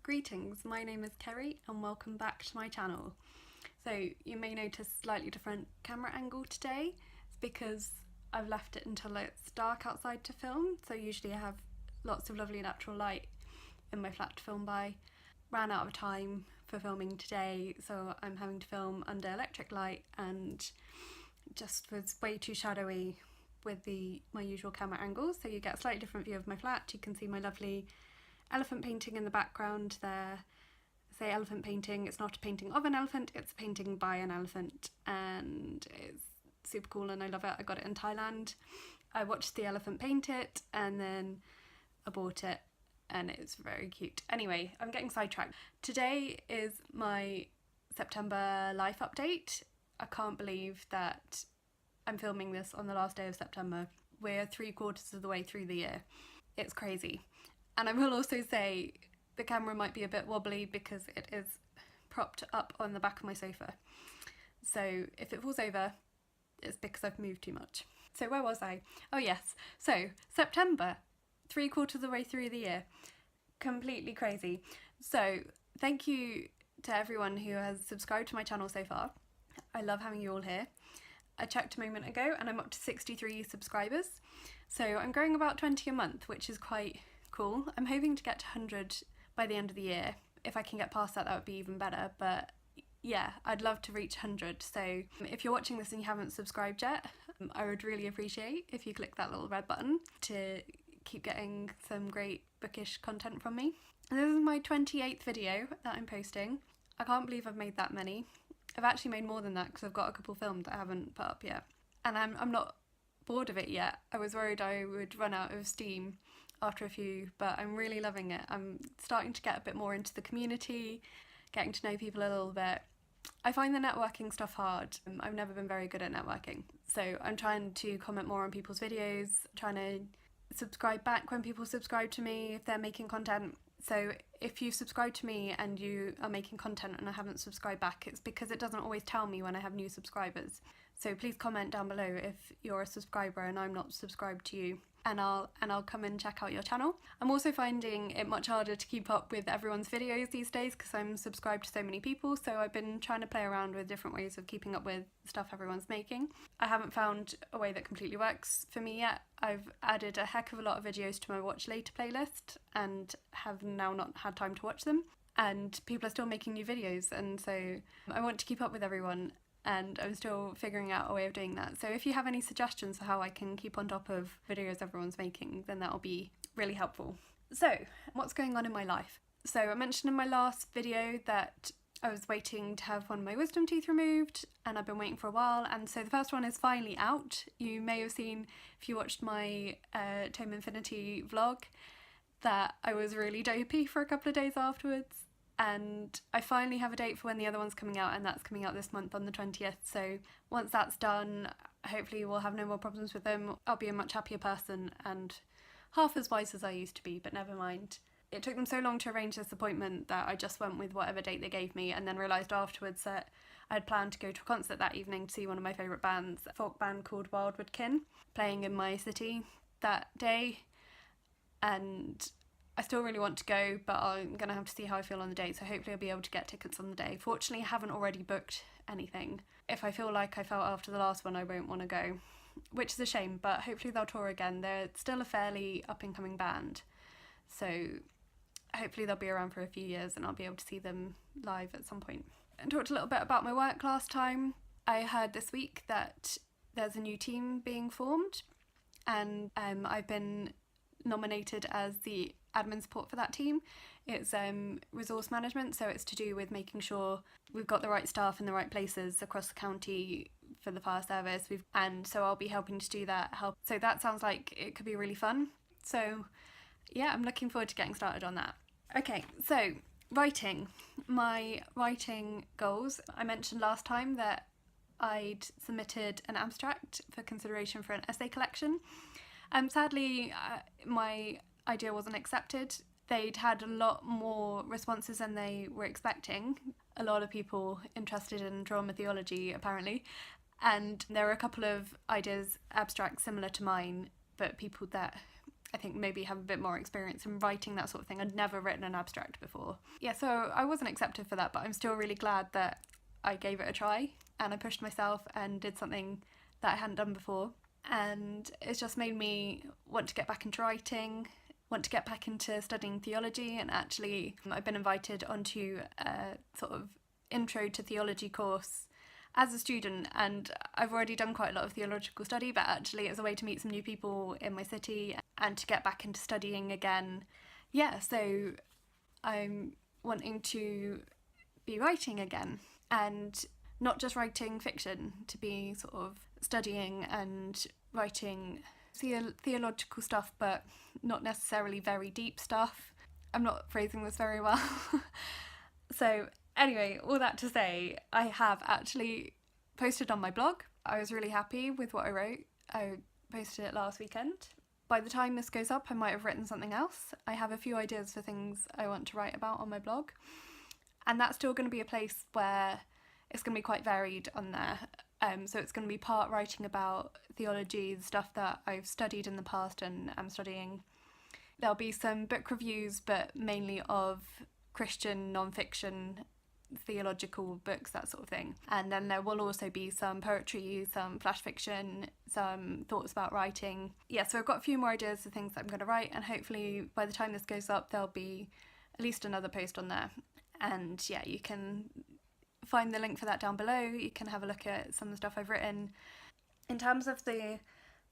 Greetings, my name is Kerry and welcome back to my channel. So you may notice a slightly different camera angle today. It's because I've left it until it's dark outside to film, so usually I have lots of lovely natural light in my flat to film by. Ran out of time for filming today, so I'm having to film under electric light and just was way too shadowy with my usual camera angles, so you get a slightly different view of my flat. You can see my lovely elephant painting in the background there. I say elephant painting, it's not a painting of an elephant, it's a painting by an elephant, and it's super cool and I love it. I got it in Thailand. I watched the elephant paint it and then I bought it and it's very cute. Anyway, I'm getting sidetracked. Today is my September life update. I can't believe that I'm filming this on the last day of September. We're 3/4 of the way through the year. It's crazy. And I will also say the camera might be a bit wobbly because it is propped up on the back of my sofa. So if it falls over, it's because I've moved too much. So where was I? Oh yes, so September, 3/4 of the way through the year. Completely crazy. So thank you to everyone who has subscribed to my channel so far. I love having you all here. I checked a moment ago and I'm up to 63 subscribers. So I'm growing about 20 a month, which is quite cool. I'm hoping to get to 100 by the end of the year. If I can get past that, that would be even better, but yeah, I'd love to reach 100. So if you're watching this and you haven't subscribed yet, I would really appreciate if you click that little red button to keep getting some great bookish content from me. And this is my 28th video that I'm posting. I can't believe I've made that many. I've actually made more than that because I've got a couple filmed that I haven't put up yet. And I'm not bored of it yet. I was worried I would run out of steam after a few, but I'm really loving it. I'm starting to get a bit more into the community, getting to know people a little bit. I find the networking stuff hard. I've never been very good at networking. So I'm trying to comment more on people's videos, trying to subscribe back when people subscribe to me if they're making content. So if you subscribe to me and you are making content and I haven't subscribed back, it's because it doesn't always tell me when I have new subscribers. So please comment down below if you're a subscriber and I'm not subscribed to you, and I'll come and check out your channel. I'm also finding it much harder to keep up with everyone's videos these days because I'm subscribed to so many people, so I've been trying to play around with different ways of keeping up with stuff everyone's making. I haven't found a way that completely works for me yet. I've added a heck of a lot of videos to my watch later playlist and have now not had time to watch them, and people are still making new videos, and so I want to keep up with everyone and I'm still figuring out a way of doing that. So if you have any suggestions for how I can keep on top of videos everyone's making, then that'll be really helpful. So what's going on in my life? So I mentioned in my last video that I was waiting to have one of my wisdom teeth removed, and I've been waiting for a while, and so the first one is finally out. You may have seen, if you watched my Tome Infinity vlog, that I was really dopey for a couple of days afterwards. And I finally have a date for when the other one's coming out, and that's coming out this month on the 20th. So once that's done, hopefully we'll have no more problems with them. I'll be a much happier person and half as wise as I used to be, but never mind. It took them so long to arrange this appointment that I just went with whatever date they gave me, and then realised afterwards that I had planned to go to a concert that evening to see one of my favourite bands, a folk band called Wildwood Kin, playing in my city that day. And I still really want to go, but I'm going to have to see how I feel on the day, so hopefully I'll be able to get tickets on the day. Fortunately, I haven't already booked anything. If I feel like I felt after the last one, I won't want to go, which is a shame, but hopefully they'll tour again. They're still a fairly up-and-coming band, so hopefully they'll be around for a few years and I'll be able to see them live at some point. I talked a little bit about my work last time. I heard this week that there's a new team being formed, and I've been nominated as the admin support for that team. It's resource management, so it's to do with making sure we've got the right staff in the right places across the county for the fire service, and so I'll be helping to do that. So that sounds like it could be really fun. So yeah, I'm looking forward to getting started on that. Okay, so writing. My writing goals. I mentioned last time that I'd submitted an abstract for consideration for an essay collection. Sadly, my idea wasn't accepted. They'd had a lot more responses than they were expecting. A lot of people interested in drama theology, apparently, and there were a couple of ideas, abstracts similar to mine, but people that I think maybe have a bit more experience in writing that sort of thing. I'd never written an abstract before. Yeah, so I wasn't accepted for that, but I'm still really glad that I gave it a try and I pushed myself and did something that I hadn't done before. And it's just made me want to get back into writing, want to get back into studying theology, and actually I've been invited onto a sort of intro to theology course as a student, and I've already done quite a lot of theological study, but actually it's a way to meet some new people in my city and to get back into studying again. Yeah, so I'm wanting to be writing again, and not just writing fiction, to be sort of studying and writing theological stuff, but not necessarily very deep stuff. I'm not phrasing this very well. So anyway, all that to say, I have actually posted on my blog. I was really happy with what I wrote. I posted it last weekend. By the time this goes up, I might have written something else. I have a few ideas for things I want to write about on my blog. And that's still going to be a place where it's going to be quite varied on there. So it's going to be part writing about theology, the stuff that I've studied in the past and am studying. There'll be some book reviews, but mainly of Christian non-fiction theological books, that sort of thing. And then there will also be some poetry, some flash fiction, some thoughts about writing. Yeah, so I've got a few more ideas of things that I'm going to write, and hopefully by the time this goes up there'll be at least another post on there. And yeah, you can find the link for that down below. You can have a look at some of the stuff I've written. In terms of the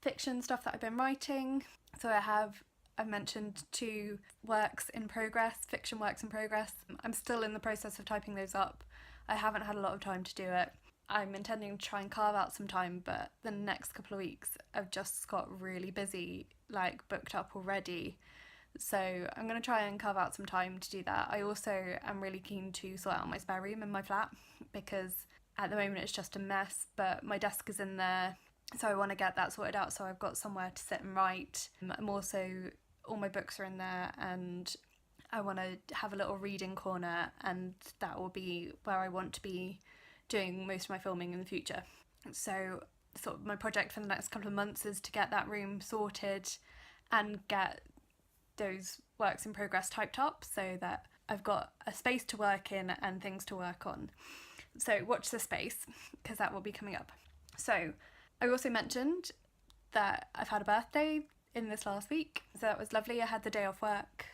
fiction stuff that I've been writing, so I've mentioned 2 works in progress, fiction works in progress. I'm still in the process of typing those up. I haven't had a lot of time to do it. I'm intending to try and carve out some time, but the next couple of weeks I've just got really busy, like booked up already. So I'm going to try and carve out some time to do that. I also am really keen to sort out my spare room in my flat, because at the moment it's just a mess, but my desk is in there, so I want to get that sorted out so I've got somewhere to sit and write. I'm also, all my books are in there, and I want to have a little reading corner, and that will be where I want to be doing most of my filming in the future. So sort of my project for the next couple of months is to get that room sorted and get those works in progress typed up so that I've got a space to work in and things to work on. So watch this space, because that will be coming up. So I also mentioned that I've had a birthday in this last week, so that was lovely. I had the day off work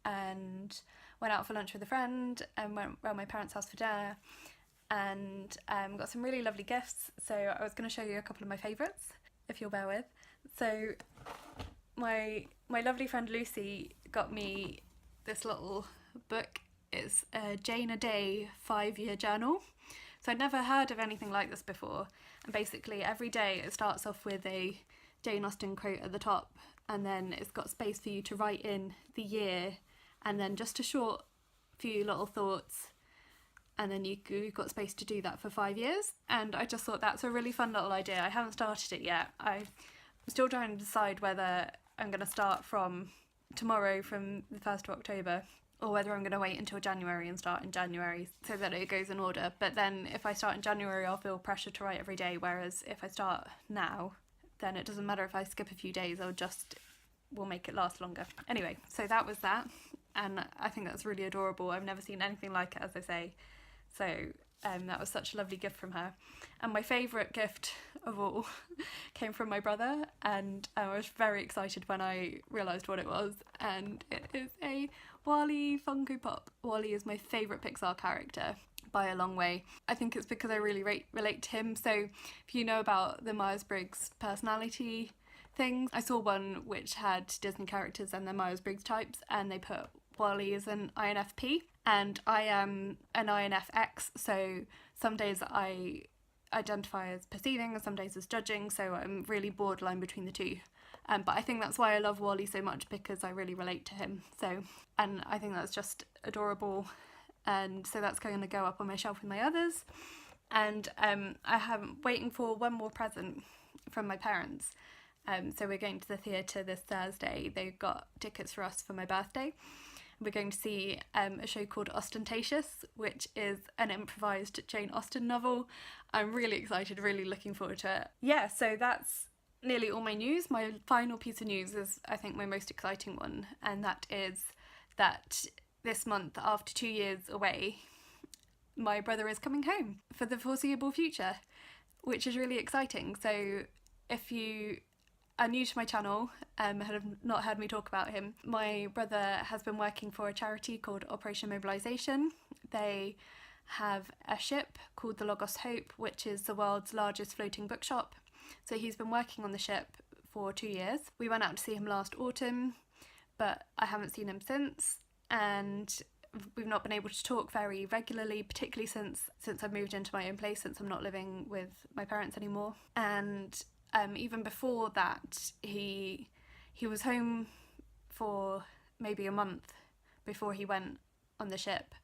and went out for lunch with a friend and went round my parents' house for dinner, and got some really lovely gifts. So I was going to show you a couple of my favourites, if you'll bear with. So my lovely friend Lucy got me this little book. It's a Jane a Day 5-year journal. So I'd never heard of anything like this before, and basically every day it starts off with a Jane Austen quote at the top, and then it's got space for you to write in the year, and then just a short few little thoughts, and then you've got space to do that for 5 years. And I just thought that's a really fun little idea. I haven't started it yet. I'm still trying to decide whether I'm going to start from tomorrow, from the 1st of October, or whether I'm going to wait until January and start in January so that it goes in order. But then if I start in January, I'll feel pressure to write every day, whereas if I start now, then it doesn't matter if I skip a few days, we'll make it last longer. Anyway, so that was that, and I think that's really adorable. I've never seen anything like it, as I say. So that was such a lovely gift from her. And my favourite gift of all came from my brother, and I was very excited when I realised what it was, and it is a WALL-E Funko Pop. WALL-E is my favourite Pixar character by a long way. I think it's because I really relate to him. So if you know about the Myers-Briggs personality things, I saw one which had Disney characters and their Myers-Briggs types, and they put WALL-E as an INFP, and I am an INFX, so some days I identify as perceiving and some days as judging, so I'm really borderline between the two. But I think that's why I love WALL-E so much, because I really relate to him. So, and I think that's just adorable, and so that's going to go up on my shelf with my others. And I am waiting for one more present from my parents. So we're going to the theatre this Thursday. They've got tickets for us for my birthday. We're going to see a show called Ostentatious, which is an improvised Jane Austen novel. I'm really excited, really looking forward to it. Yeah, so that's nearly all my news. My final piece of news is, I think, my most exciting one, and that is that this month, after 2 years away, my brother is coming home for the foreseeable future, which is really exciting. So if you are new to my channel, have not heard me talk about him, my brother has been working for a charity called Operation Mobilisation. They have a ship called the Logos Hope, which is the world's largest floating bookshop. So he's been working on the ship for 2 years. We went out to see him last autumn, but I haven't seen him since, and we've not been able to talk very regularly, particularly since I've moved into my own place, since I'm not living with my parents anymore. And even before that, he was home for maybe a month before he went on the ship.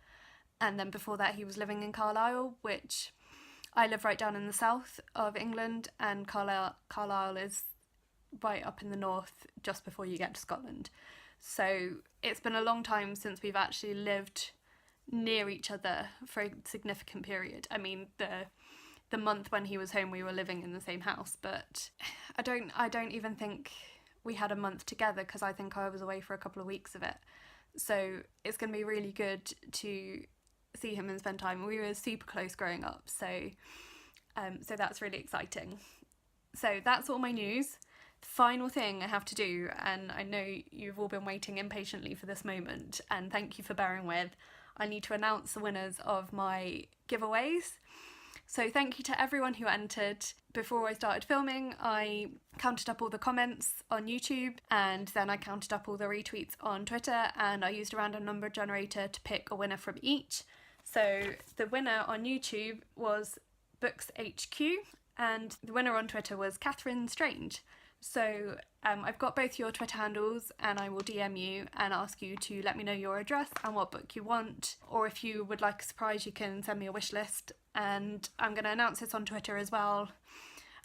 And then before that, he was living in Carlisle, which I live right down in the south of England, and Carlisle is right up in the north, just before you get to Scotland. So it's been a long time since we've actually lived near each other for a significant period. I mean, the month when he was home, we were living in the same house, but I don't even think we had a month together, because I think I was away for a couple of weeks of it. So it's going to be really good to see him and spend time. We were super close growing up, so that's really exciting. So that's all my news. The final thing I have to do, and I know you've all been waiting impatiently for this moment, and thank you for bearing with, I need to announce the winners of my giveaways. So thank you to everyone who entered. Before I started filming, I counted up all the comments on YouTube, and then I counted up all the retweets on Twitter, and I used a random number generator to pick a winner from each. So the winner on YouTube was Books HQ, and the winner on Twitter was Catherine Strange. So I've got both your Twitter handles, and I will DM you and ask you to let me know your address and what book you want, or if you would like a surprise, you can send me a wish list. And I'm going to announce this on Twitter as well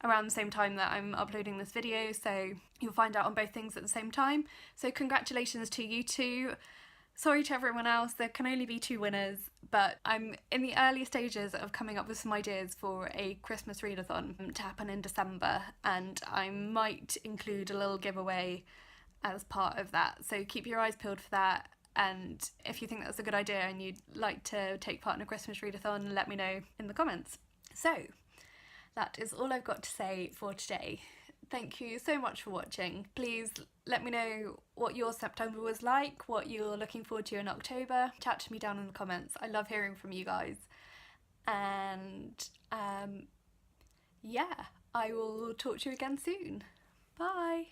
around the same time that I'm uploading this video, so you'll find out on both things at the same time. So congratulations to you two. Sorry to everyone else, there can only be 2 winners, but I'm in the early stages of coming up with some ideas for a Christmas readathon to happen in December, and I might include a little giveaway as part of that, so keep your eyes peeled for that. And if you think that's a good idea and you'd like to take part in a Christmas readathon, let me know in the comments. So that is all I've got to say for today. Thank you so much for watching. Please let me know what your September was like, what you're looking forward to in October. Chat to me down in the comments. I love hearing from you guys. And yeah, I will talk to you again soon. Bye.